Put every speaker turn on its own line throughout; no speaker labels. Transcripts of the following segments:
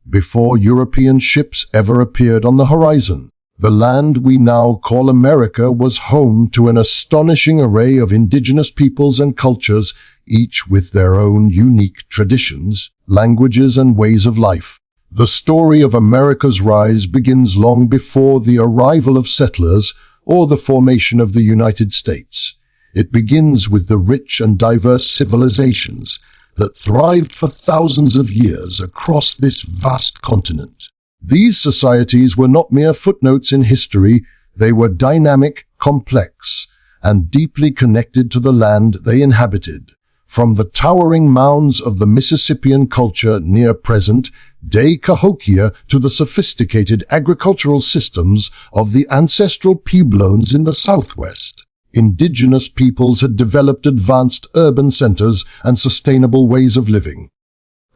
before European ships ever appeared on the horizon. The land we now call America was home to an astonishing array of indigenous peoples and cultures, each with their own unique traditions, languages, and ways of life. The story of America's rise begins long before the arrival of settlers or the formation of the United States. It begins with the rich and diverse civilizations that thrived for thousands of years across this vast continent. These societies were not mere footnotes in history, they were dynamic, complex, and deeply connected to the land they inhabited. From the towering mounds of the Mississippian culture near present-day Cahokia to the sophisticated agricultural systems of the ancestral Pueblones in the Southwest, indigenous peoples had developed advanced urban centers and sustainable ways of living.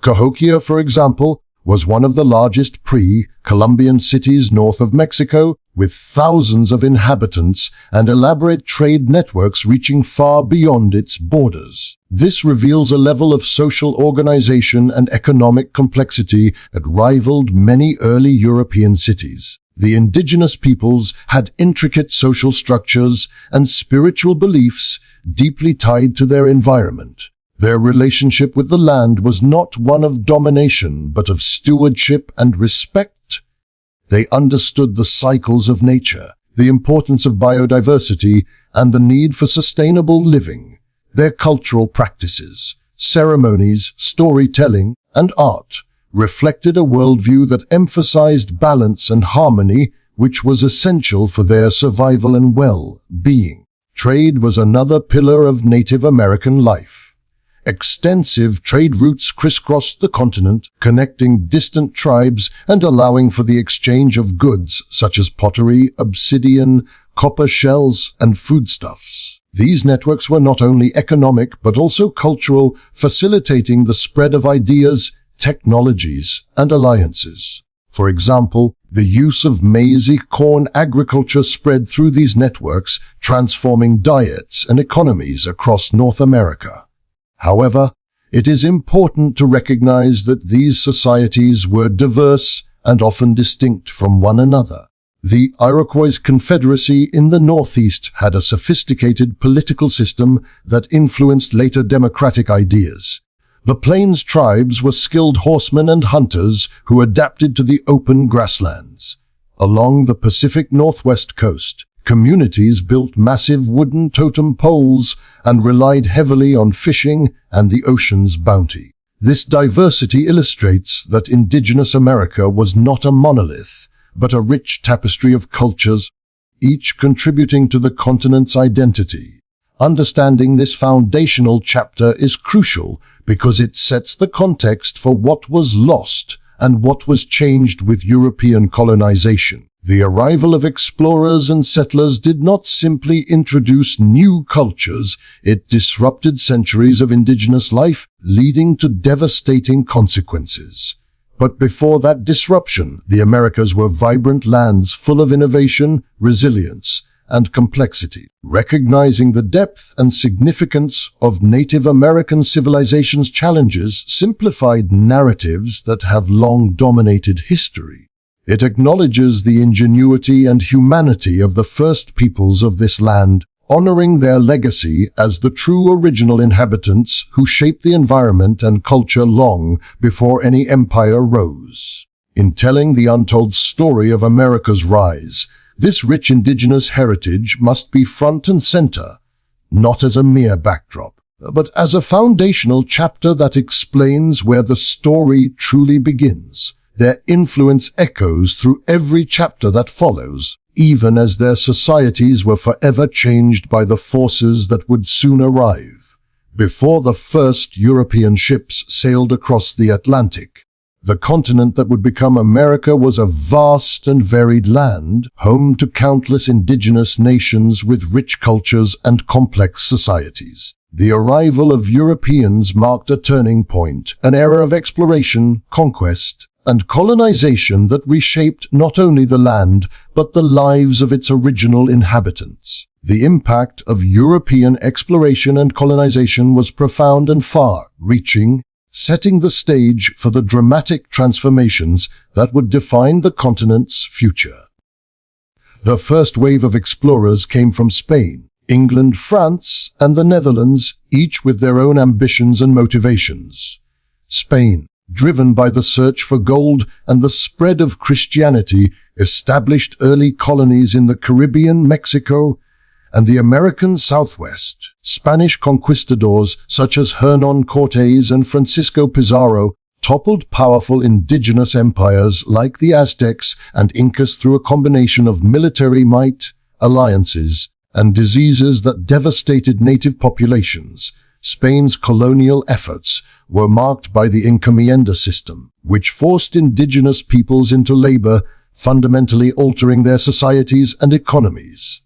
Cahokia, for example, was one of the largest pre-Columbian cities north of Mexico, with thousands of inhabitants and elaborate trade networks reaching far beyond its borders. This reveals a level of social organization and economic complexity that rivaled many early European cities. The indigenous peoples had intricate social structures and spiritual beliefs deeply tied to their environment. Their relationship with the land was not one of domination, but of stewardship and respect. They understood the cycles of nature, the importance of biodiversity, and the need for sustainable living. Their cultural practices, ceremonies, storytelling, and art reflected a worldview that emphasized balance and harmony, which was essential for their survival and well-being. Trade was another pillar of Native American life. Extensive trade routes crisscrossed the continent, connecting distant tribes and allowing for the exchange of goods such as pottery, obsidian, copper shells, and foodstuffs. These networks were not only economic but also cultural, facilitating the spread of ideas, technologies, and alliances. For example, the use of maize corn agriculture spread through these networks, transforming diets and economies across North America. However, it is important to recognize that these societies were diverse and often distinct from one another. The Iroquois Confederacy in the Northeast had a sophisticated political system that influenced later democratic ideas. The Plains tribes were skilled horsemen and hunters who adapted to the open grasslands. Along the Pacific Northwest coast, communities built massive wooden totem poles and relied heavily on fishing and the ocean's bounty. This diversity illustrates that indigenous America was not a monolith, but a rich tapestry of cultures, each contributing to the continent's identity. Understanding this foundational chapter is crucial because it sets the context for what was lost and what was changed with European colonization. The arrival of explorers and settlers did not simply introduce new cultures, it disrupted centuries of indigenous life, leading to devastating consequences. But before that disruption, the Americas were vibrant lands full of innovation, resilience, and complexity. Recognizing the depth and significance of Native American civilization's challenges simplified narratives that have long dominated history. It acknowledges the ingenuity and humanity of the first peoples of this land, honoring their legacy as the true original inhabitants who shaped the environment and culture long before any empire rose. In telling the untold story of America's rise, this rich indigenous heritage must be front and center, not as a mere backdrop, but as a foundational chapter that explains where the story truly begins. Their influence echoes through every chapter that follows, even as their societies were forever changed by the forces that would soon arrive. Before the first European ships sailed across the Atlantic, the continent that would become America was a vast and varied land, home to countless indigenous nations with rich cultures and complex societies. The arrival of Europeans marked a turning point, an era of exploration, conquest, and colonization that reshaped not only the land, but the lives of its original inhabitants. The impact of European exploration and colonization was profound and far-reaching, setting the stage for the dramatic transformations that would define the continent's future. The first wave of explorers came from Spain, England, France, and the Netherlands, each with their own ambitions and motivations. Spain, driven by the search for gold and the spread of Christianity, established early colonies in the Caribbean, Mexico, and the American Southwest. Spanish conquistadors such as Hernán Cortés and Francisco Pizarro toppled powerful indigenous empires like the Aztecs and Incas through a combination of military might, alliances, and diseases that devastated native populations. Spain's colonial efforts were marked by the encomienda system, which forced indigenous peoples into labor, fundamentally altering their societies and economies.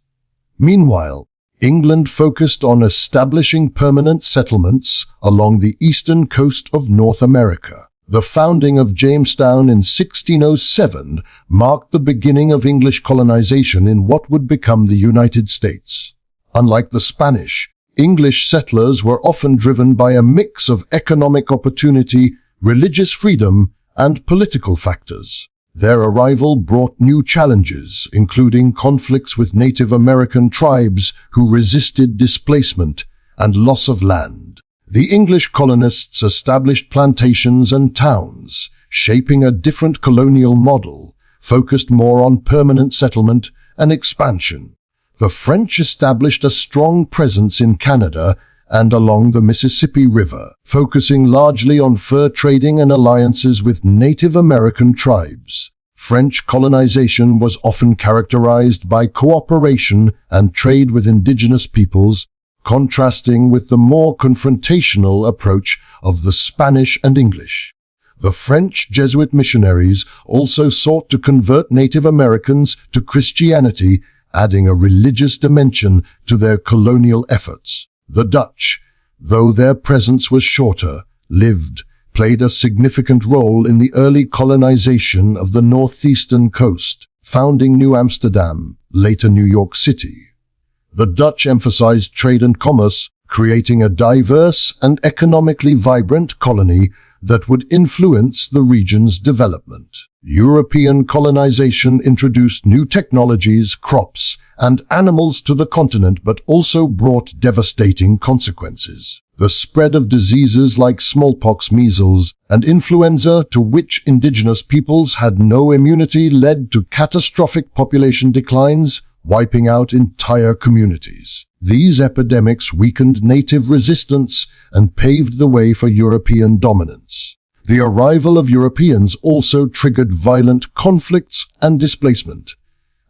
Meanwhile, England focused on establishing permanent settlements along the eastern coast of North America. The founding of Jamestown in 1607 marked the beginning of English colonization in what would become the United States. Unlike the Spanish, English settlers were often driven by a mix of economic opportunity, religious freedom, and political factors. Their arrival brought new challenges, including conflicts with Native American tribes who resisted displacement and loss of land. The English colonists established plantations and towns, shaping a different colonial model, focused more on permanent settlement and expansion. The French established a strong presence in Canada and along the Mississippi River, focusing largely on fur trading and alliances with Native American tribes. French colonization was often characterized by cooperation and trade with indigenous peoples, contrasting with the more confrontational approach of the Spanish and English. The French Jesuit missionaries also sought to convert Native Americans to Christianity, adding a religious dimension to their colonial efforts. The Dutch, though their presence was shorter-lived, played a significant role in the early colonization of the northeastern coast, founding New Amsterdam, later New York City. The Dutch emphasized trade and commerce, creating a diverse and economically vibrant colony that would influence the region's development. European colonization introduced new technologies, crops, and animals to the continent, but also brought devastating consequences. The spread of diseases like smallpox, measles, and influenza, to which indigenous peoples had no immunity, led to catastrophic population declines, wiping out entire communities. These epidemics weakened native resistance and paved the way for European dominance. The arrival of Europeans also triggered violent conflicts and displacement.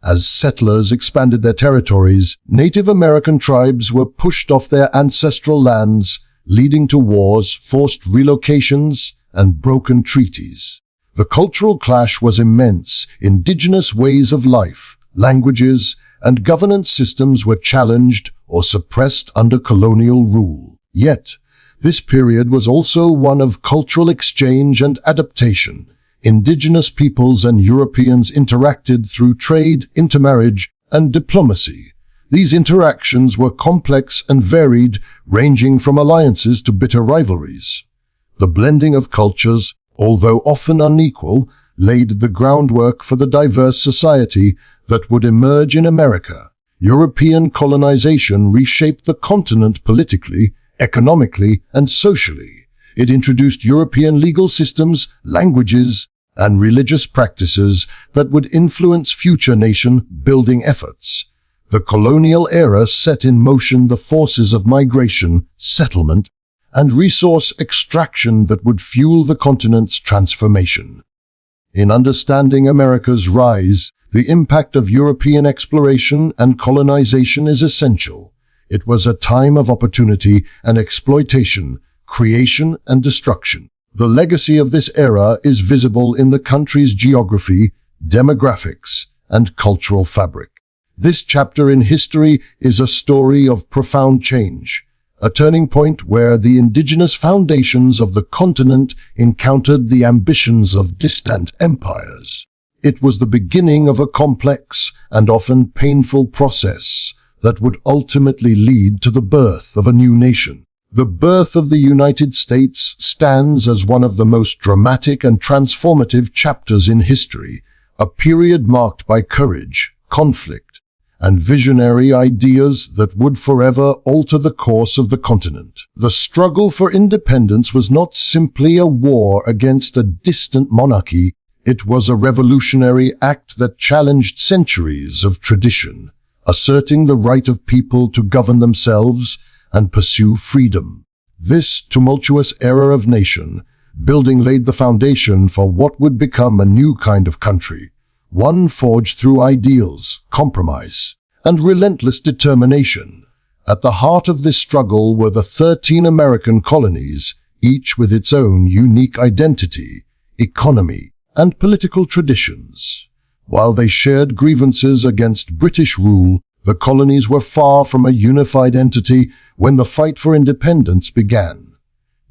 As settlers expanded their territories, Native American tribes were pushed off their ancestral lands, leading to wars, forced relocations, and broken treaties. The cultural clash was immense. Indigenous ways of life, languages, and governance systems were challenged or suppressed under colonial rule. Yet, this period was also one of cultural exchange and adaptation. Indigenous peoples and Europeans interacted through trade, intermarriage, and diplomacy. These interactions were complex and varied, ranging from alliances to bitter rivalries. The blending of cultures, although often unequal, laid the groundwork for the diverse society that would emerge in America. European colonization reshaped the continent politically, economically, and socially. It introduced European legal systems, languages, and religious practices that would influence future nation-building efforts. The colonial era set in motion the forces of migration, settlement, and resource extraction that would fuel the continent's transformation. In understanding America's rise, the impact of European exploration and colonization is essential. It was a time of opportunity and exploitation, creation and destruction. The legacy of this era is visible in the country's geography, demographics, and cultural fabric. This chapter in history is a story of profound change, a turning point where the indigenous foundations of the continent encountered the ambitions of distant empires. It was the beginning of a complex and often painful process that would ultimately lead to the birth of a new nation. The birth of the United States stands as one of the most dramatic and transformative chapters in history, a period marked by courage, conflict, and visionary ideas that would forever alter the course of the continent. The struggle for independence was not simply a war against a distant monarchy, it was a revolutionary act that challenged centuries of tradition, asserting the right of people to govern themselves and pursue freedom. This tumultuous era of nation building laid the foundation for what would become a new kind of country, one forged through ideals, compromise, and relentless determination. At the heart of this struggle were the 13 American colonies, each with its own unique identity, economy, and political traditions. While they shared grievances against British rule, the colonies were far from a unified entity when the fight for independence began.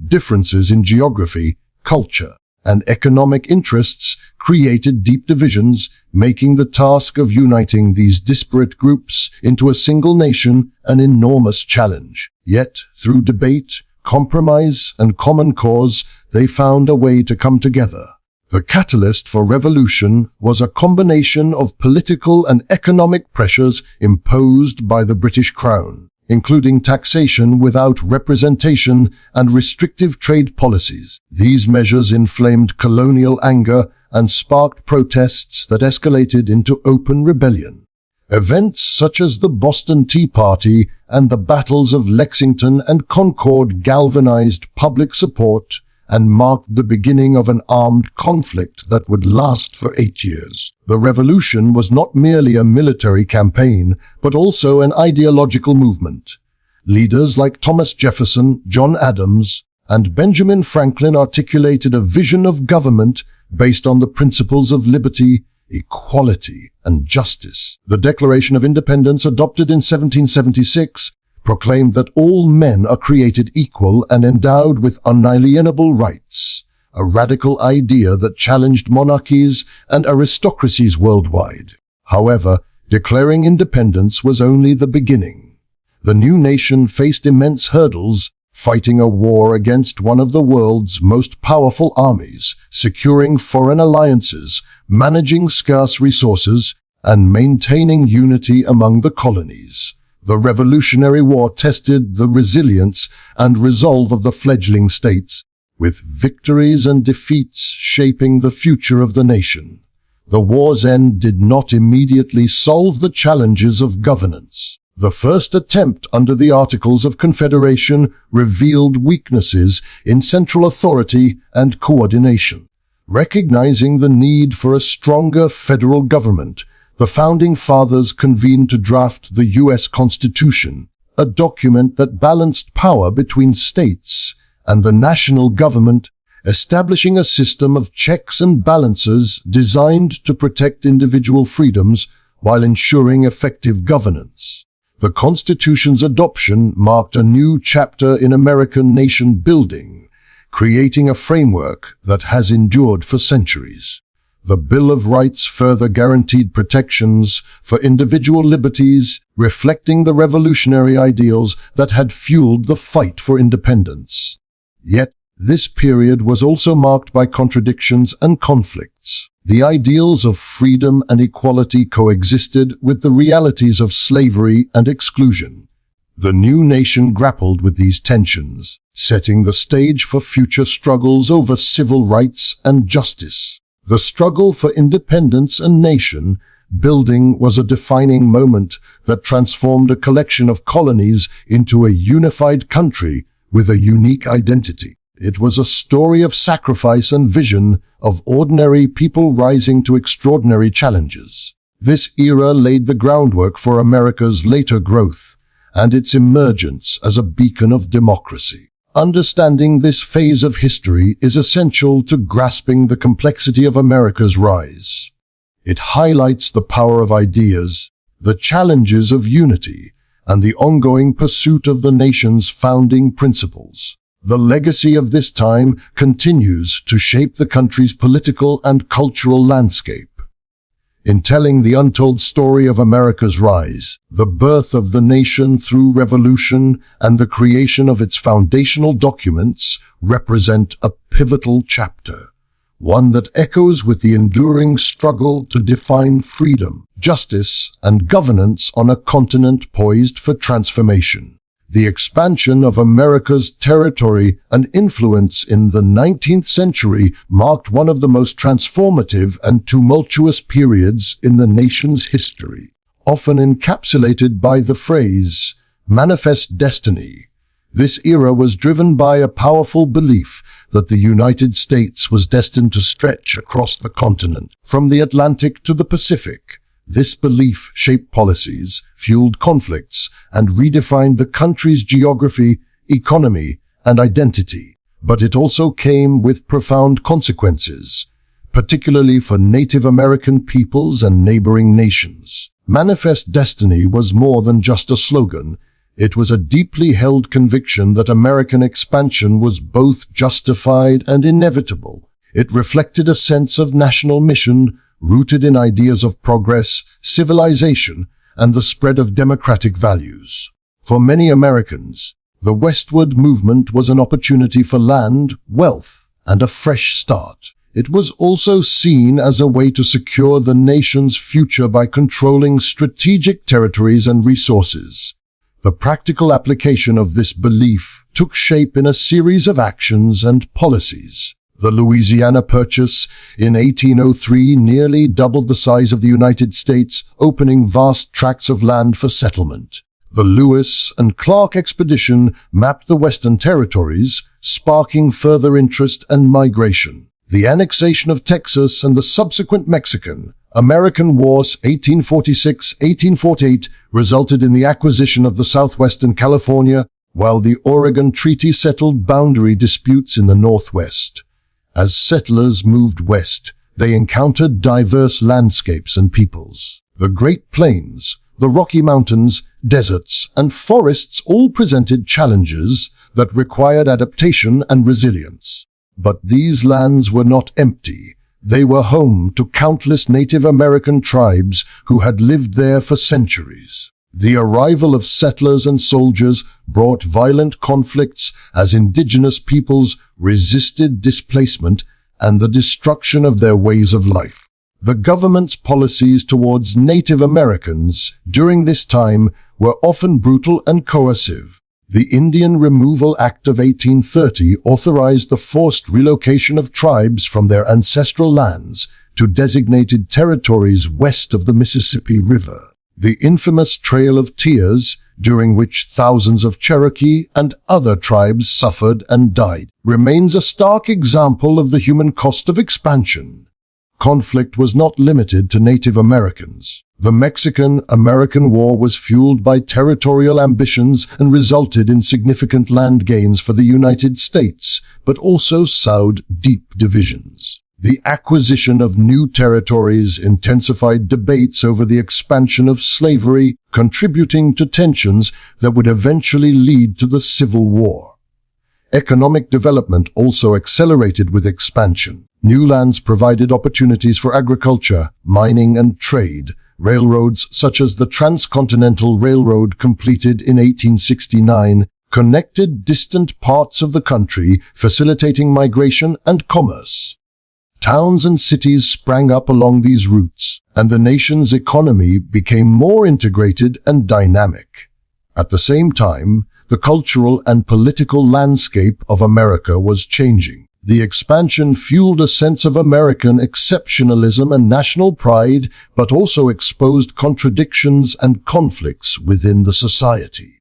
Differences in geography, culture, and economic interests created deep divisions, making the task of uniting these disparate groups into a single nation an enormous challenge. Yet, through debate, compromise, and common cause, they found a way to come together. The catalyst for revolution was a combination of political and economic pressures imposed by the British Crown, including taxation without representation and restrictive trade policies. These measures inflamed colonial anger and sparked protests that escalated into open rebellion. Events such as the Boston Tea Party and the battles of Lexington and Concord galvanized public support and marked the beginning of an armed conflict that would last for 8 years. The revolution was not merely a military campaign, but also an ideological movement. Leaders like Thomas Jefferson, John Adams, and Benjamin Franklin articulated a vision of government based on the principles of liberty, equality, and justice. The Declaration of Independence, adopted in 1776, proclaimed that all men are created equal and endowed with unalienable rights, a radical idea that challenged monarchies and aristocracies worldwide. However, declaring independence was only the beginning. The new nation faced immense hurdles, fighting a war against one of the world's most powerful armies, securing foreign alliances, managing scarce resources, and maintaining unity among the colonies. The Revolutionary War tested the resilience and resolve of the fledgling states, with victories and defeats shaping the future of the nation. The war's end did not immediately solve the challenges of governance. The first attempt under the Articles of Confederation revealed weaknesses in central authority and coordination. Recognizing the need for a stronger federal government, the Founding Fathers convened to draft the U.S. Constitution, a document that balanced power between states and the national government, establishing a system of checks and balances designed to protect individual freedoms while ensuring effective governance. The Constitution's adoption marked a new chapter in American nation building, creating a framework that has endured for centuries. The Bill of Rights further guaranteed protections for individual liberties, reflecting the revolutionary ideals that had fueled the fight for independence. Yet, this period was also marked by contradictions and conflicts. The ideals of freedom and equality coexisted with the realities of slavery and exclusion. The new nation grappled with these tensions, setting the stage for future struggles over civil rights and justice. The struggle for independence and nation building was a defining moment that transformed a collection of colonies into a unified country with a unique identity. It was a story of sacrifice and vision, of ordinary people rising to extraordinary challenges. This era laid the groundwork for America's later growth and its emergence as a beacon of democracy. Understanding this phase of history is essential to grasping the complexity of America's rise. It highlights the power of ideas, the challenges of unity, and the ongoing pursuit of the nation's founding principles. The legacy of this time continues to shape the country's political and cultural landscape. In telling the untold story of America's rise, the birth of the nation through revolution and the creation of its foundational documents represent a pivotal chapter, one that echoes with the enduring struggle to define freedom, justice, and governance on a continent poised for transformation. The expansion of America's territory and influence in the 19th century marked one of the most transformative and tumultuous periods in the nation's history, often encapsulated by the phrase, "manifest destiny." This era was driven by a powerful belief that the United States was destined to stretch across the continent, from the Atlantic to the Pacific. This belief shaped policies, fueled conflicts, and redefined the country's geography, economy, and identity. But it also came with profound consequences, particularly for Native American peoples and neighboring nations. Manifest Destiny was more than just a slogan. It was a deeply held conviction that American expansion was both justified and inevitable. It reflected a sense of national mission, rooted in ideas of progress, civilization, and the spread of democratic values. For many Americans, the westward movement was an opportunity for land, wealth, and a fresh start. It was also seen as a way to secure the nation's future by controlling strategic territories and resources. The practical application of this belief took shape in a series of actions and policies. The Louisiana Purchase in 1803 nearly doubled the size of the United States, opening vast tracts of land for settlement. The Lewis and Clark expedition mapped the Western Territories, sparking further interest and migration. The annexation of Texas and the subsequent Mexican-American Wars 1846-1848 resulted in the acquisition of the southwestern California, while the Oregon Treaty settled boundary disputes in the Northwest. As settlers moved west, they encountered diverse landscapes and peoples. The Great Plains, the Rocky Mountains, deserts, and forests all presented challenges that required adaptation and resilience. But these lands were not empty. They were home to countless Native American tribes who had lived there for centuries. The arrival of settlers and soldiers brought violent conflicts as indigenous peoples resisted displacement and the destruction of their ways of life. The government's policies towards Native Americans during this time were often brutal and coercive. The Indian Removal Act of 1830 authorized the forced relocation of tribes from their ancestral lands to designated territories west of the Mississippi River. The infamous Trail of Tears, during which thousands of Cherokee and other tribes suffered and died, remains a stark example of the human cost of expansion. Conflict was not limited to Native Americans. The Mexican-American War was fueled by territorial ambitions and resulted in significant land gains for the United States, but also sowed deep divisions. The acquisition of new territories intensified debates over the expansion of slavery, contributing to tensions that would eventually lead to the Civil War. Economic development also accelerated with expansion. New lands provided opportunities for agriculture, mining, and trade. Railroads such as the Transcontinental Railroad, completed in 1869, connected distant parts of the country, facilitating migration and commerce. Towns and cities sprang up along these routes, and the nation's economy became more integrated and dynamic. At the same time, the cultural and political landscape of America was changing. The expansion fueled a sense of American exceptionalism and national pride, but also exposed contradictions and conflicts within the society.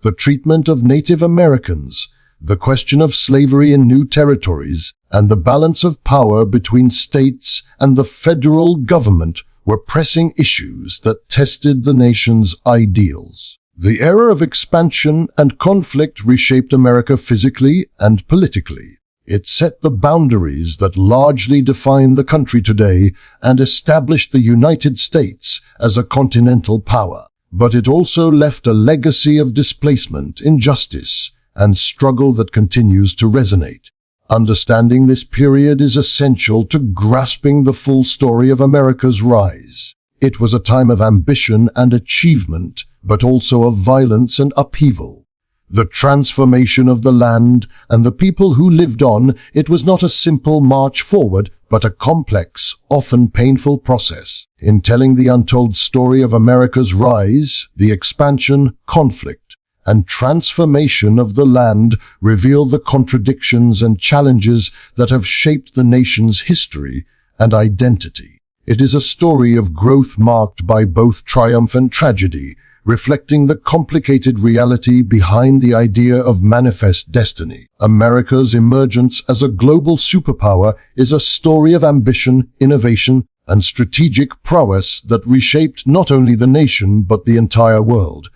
The treatment of Native Americans, the question of slavery in new territories, and the balance of power between states and the federal government were pressing issues that tested the nation's ideals. The era of expansion and conflict reshaped America physically and politically. It set the boundaries that largely define the country today and established the United States as a continental power. But it also left a legacy of displacement, injustice, and struggle that continues to resonate. Understanding this period is essential to grasping the full story of America's rise. It was a time of ambition and achievement, but also of violence and upheaval. The transformation of the land and the people who lived on it was not a simple march forward, but a complex, often painful process. In telling the untold story of America's rise, the expansion, conflict, and transformation of the land reveal the contradictions and challenges that have shaped the nation's history and identity. It is a story of growth marked by both triumph and tragedy, reflecting the complicated reality behind the idea of manifest destiny. America's emergence as a global superpower is a story of ambition, innovation, and strategic prowess that reshaped not only the nation but the entire world.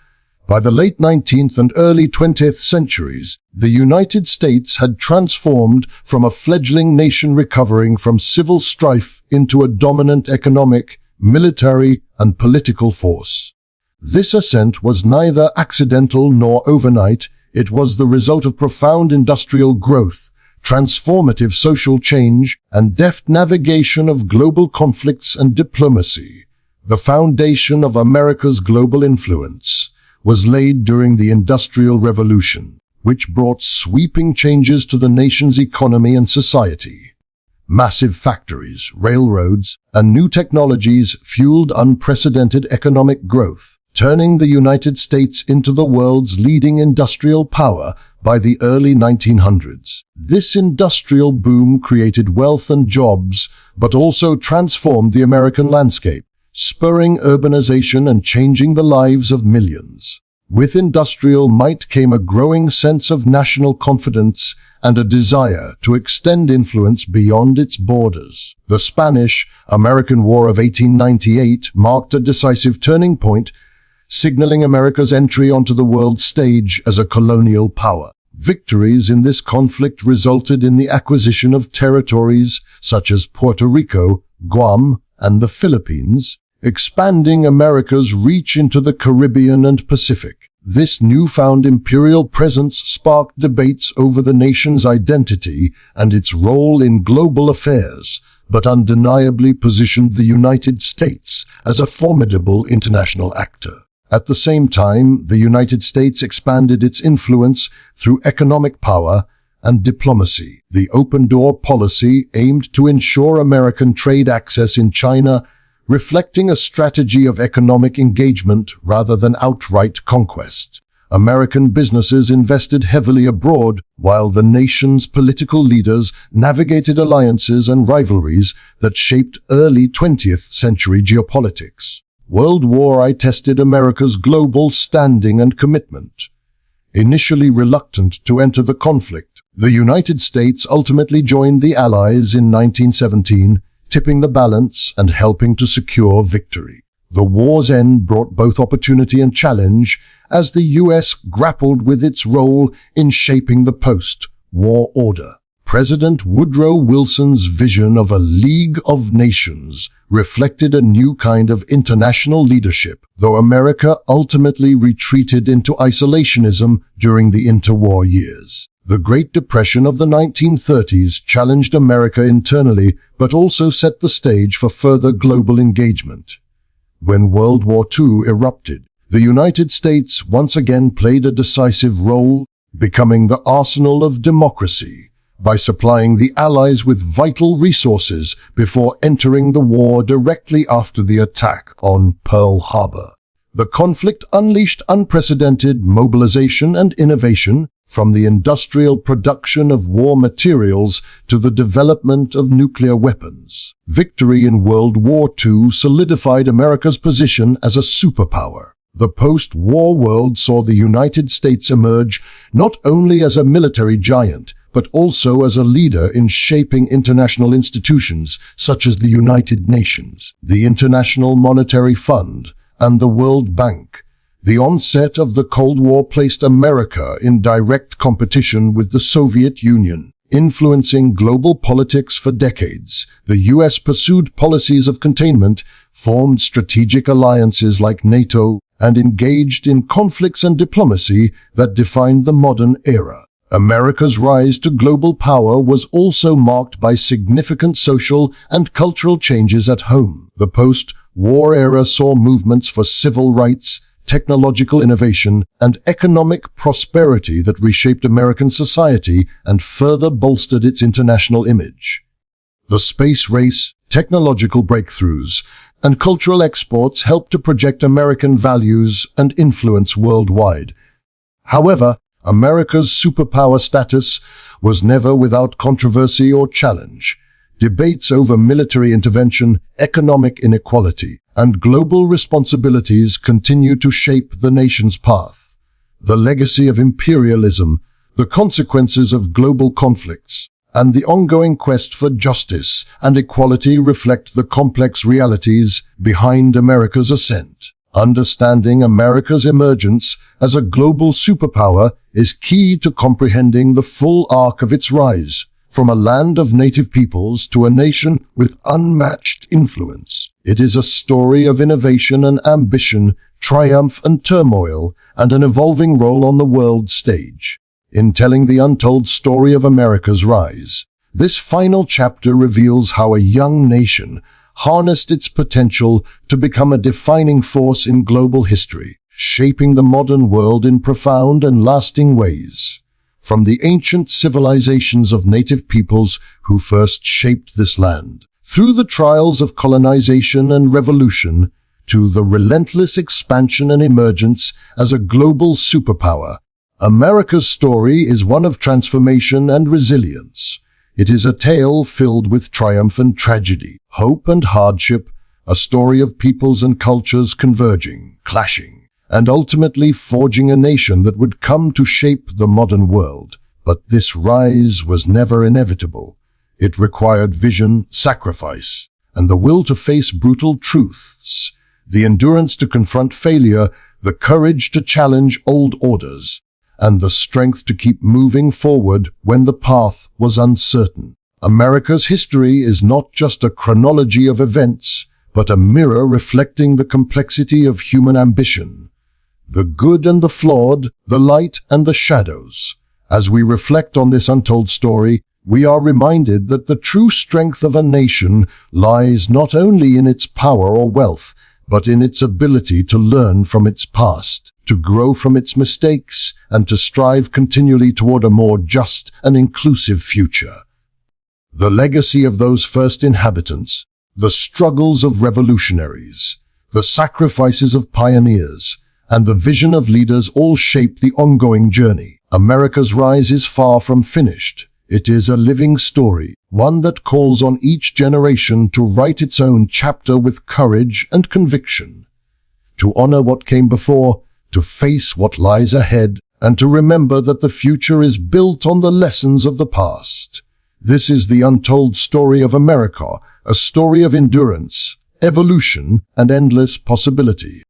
By the late 19th and early 20th centuries, the United States had transformed from a fledgling nation recovering from civil strife into a dominant economic, military, and political force. This ascent was neither accidental nor overnight. It was the result of profound industrial growth, transformative social change, and deft navigation of global conflicts and diplomacy. The foundation of America's global influence was laid during the Industrial Revolution, which brought sweeping changes to the nation's economy and society. Massive factories, railroads, and new technologies fueled unprecedented economic growth, turning the United States into the world's leading industrial power by the early 1900s. This industrial boom created wealth and jobs, but also transformed the American landscape, spurring urbanization and changing the lives of millions. With industrial might came a growing sense of national confidence and a desire to extend influence beyond its borders. The Spanish-American War of 1898 marked a decisive turning point, signaling America's entry onto the world stage as a colonial power. Victories in this conflict resulted in the acquisition of territories such as Puerto Rico, Guam, and the Philippines, expanding America's reach into the Caribbean and Pacific. This newfound imperial presence sparked debates over the nation's identity and its role in global affairs, but undeniably positioned the United States as a formidable international actor. At the same time, the United States expanded its influence through economic power and diplomacy. The open door policy aimed to ensure American trade access in China, reflecting a strategy of economic engagement rather than outright conquest. American businesses invested heavily abroad, while the nation's political leaders navigated alliances and rivalries that shaped early 20th century geopolitics. World War I tested America's global standing and commitment. Initially reluctant to enter the conflict, the United States ultimately joined the Allies in 1917, tipping the balance and helping to secure victory. The war's end brought both opportunity and challenge as the U.S. grappled with its role in shaping the post-war order. President Woodrow Wilson's vision of a League of Nations reflected a new kind of international leadership, though America ultimately retreated into isolationism during the interwar years. The Great Depression of the 1930s challenged America internally, but also set the stage for further global engagement. When World War II erupted, the United States once again played a decisive role, becoming the arsenal of democracy by supplying the Allies with vital resources before entering the war directly after the attack on Pearl Harbor. The conflict unleashed unprecedented mobilization and innovation, from the industrial production of war materials to the development of nuclear weapons. Victory in World War II solidified America's position as a superpower. The post-war world saw the United States emerge not only as a military giant, but also as a leader in shaping international institutions such as the United Nations, the International Monetary Fund, and the World Bank. The onset of the Cold War placed America in direct competition with the Soviet Union, influencing global politics for decades. The U.S. pursued policies of containment, formed strategic alliances like NATO, and engaged in conflicts and diplomacy that defined the modern era. America's rise to global power was also marked by significant social and cultural changes at home. The post-war era saw movements for civil rights, technological innovation, and economic prosperity that reshaped American society and further bolstered its international image. The space race, technological breakthroughs, and cultural exports helped to project American values and influence worldwide. However, America's superpower status was never without controversy or challenge. Debates over military intervention, economic inequality, and global responsibilities continue to shape the nation's path. The legacy of imperialism, the consequences of global conflicts, and the ongoing quest for justice and equality reflect the complex realities behind America's ascent. Understanding America's emergence as a global superpower is key to comprehending the full arc of its rise, from a land of native peoples to a nation with unmatched influence. It is a story of innovation and ambition, triumph and turmoil, and an evolving role on the world stage. In telling the untold story of America's rise, this final chapter reveals how a young nation harnessed its potential to become a defining force in global history, shaping the modern world in profound and lasting ways. From the ancient civilizations of native peoples who first shaped this land, through the trials of colonization and revolution, to the relentless expansion and emergence as a global superpower, America's story is one of transformation and resilience. It is a tale filled with triumph and tragedy, hope and hardship, a story of peoples and cultures converging, clashing, and ultimately forging a nation that would come to shape the modern world. But this rise was never inevitable. It required vision, sacrifice, and the will to face brutal truths, the endurance to confront failure, the courage to challenge old orders, and the strength to keep moving forward when the path was uncertain. America's history is not just a chronology of events, but a mirror reflecting the complexity of human ambition, the good and the flawed, the light and the shadows. As we reflect on this untold story, we are reminded that the true strength of a nation lies not only in its power or wealth, but in its ability to learn from its past, to grow from its mistakes, and to strive continually toward a more just and inclusive future. The legacy of those first inhabitants, the struggles of revolutionaries, the sacrifices of pioneers, and the vision of leaders all shape the ongoing journey. America's rise is far from finished. It is a living story, one that calls on each generation to write its own chapter with courage and conviction, to honor what came before, to face what lies ahead, and to remember that the future is built on the lessons of the past. This is the untold story of America, a story of endurance, evolution, and endless possibility.